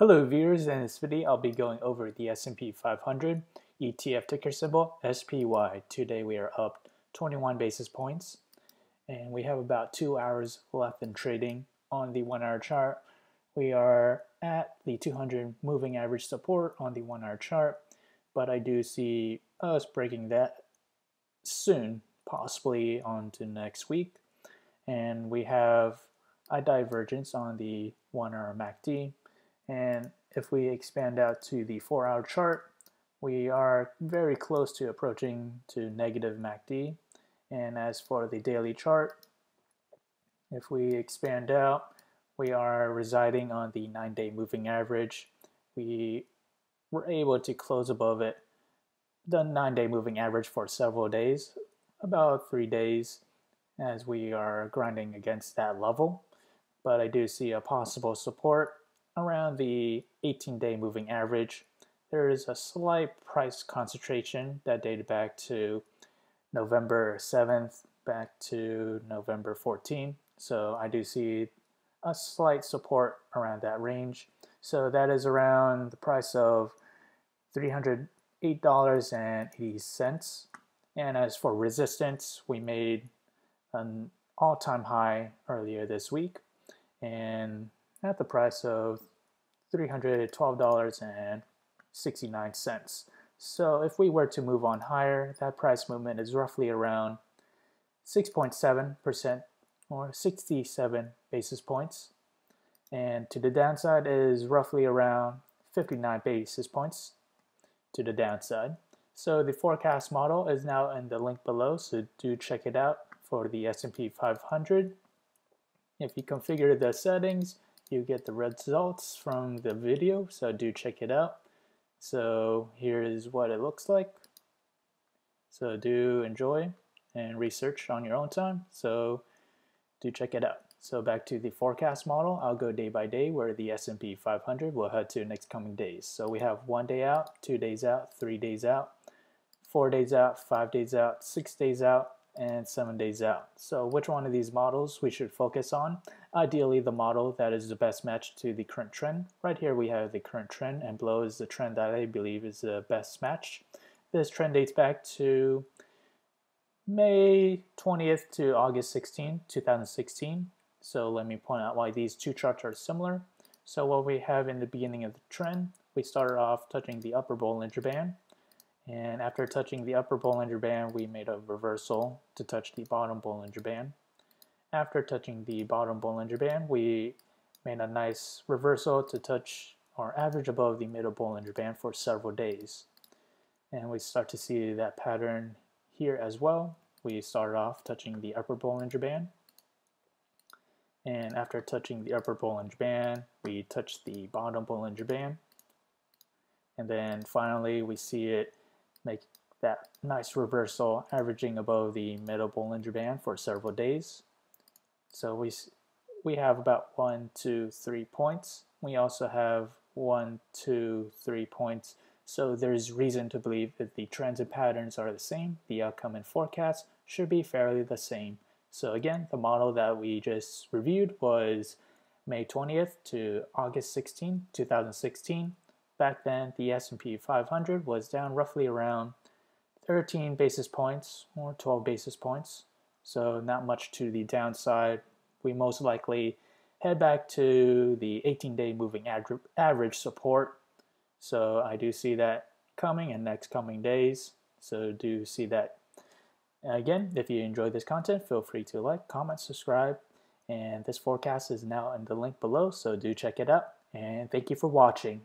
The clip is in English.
Hello viewers, in this video I'll be going over the S&P 500 ETF ticker symbol SPY. Today we are up 21 basis points and we have about 2 hours left in trading. On the 1 hour chart we are at the 200 moving average support on the 1 hour chart, but I do see us breaking that soon, possibly on to next week. And we have a divergence on the 1 hour MACD. And if we expand out to the 4 hour chart, we are very close to approaching to negative MACD. And as for the daily chart, if we expand out, we are residing on the 9-day moving average. We were able to close above it, the 9-day moving average, for several days, about 3 days, as we are grinding against that level. But I do see a possible support around the 18-day moving average. There is a slight price concentration that dated back to November 7th, back to November 14th. So I do see a slight support around that range. So that is around the price of $308.80. And as for resistance, we made an all-time high earlier this week, and at the price of $312.69. So if we were to move on higher, that price movement is roughly around 6.7% or 67 basis points. And to the downside is roughly around 59 basis points to the downside. So the forecast model is now in the link below, so do check it out for the S&P 500. If you configure the settings, you get the results from the video, so do check it out. So here is what it looks like. So do enjoy and research on your own time. So do check it out. So back to the forecast model, I'll go day by day where the S&P 500 will head to next coming days. So we have 1 day out, 2 days out, 3 days out, 4 days out, 5 days out, 6 days out, and 7 days out. So which one of these models we should focus on? Ideally the model that is the best match to the current trend. Right here we have the current trend, and below is the trend that I believe is the best match. This trend dates back to May 20th to August 16, 2016. So let me point out why these two charts are similar. So what we have in the beginning of the trend, we started off touching the upper Bollinger Band. And after touching the upper Bollinger Band, we made a reversal to touch the bottom Bollinger Band. After touching the bottom Bollinger Band, we made a nice reversal to touch or average above the middle Bollinger Band for several days. And we start to see that pattern here as well. We started off touching the upper Bollinger Band. And after touching the upper Bollinger Band, we touched the bottom Bollinger Band. And then finally, we see it make that nice reversal, averaging above the middle Bollinger Band for several days. So we have about 1, 2, 3 points. We also have 1, 2, 3 points. So there's reason to believe that the trends and patterns are the same. The outcome and forecast should be fairly the same. So again, the model that we just reviewed was May 20th to August 16, 2016. Back then, the S&P 500 was down roughly around 13 basis points or 12 basis points. So not much to the downside. We most likely head back to the 18-day moving average support. So I do see that coming in next coming days. So do see that. Again, if you enjoyed this content, feel free to like, comment, subscribe. And this forecast is now in the link below, so do check it out. And thank you for watching.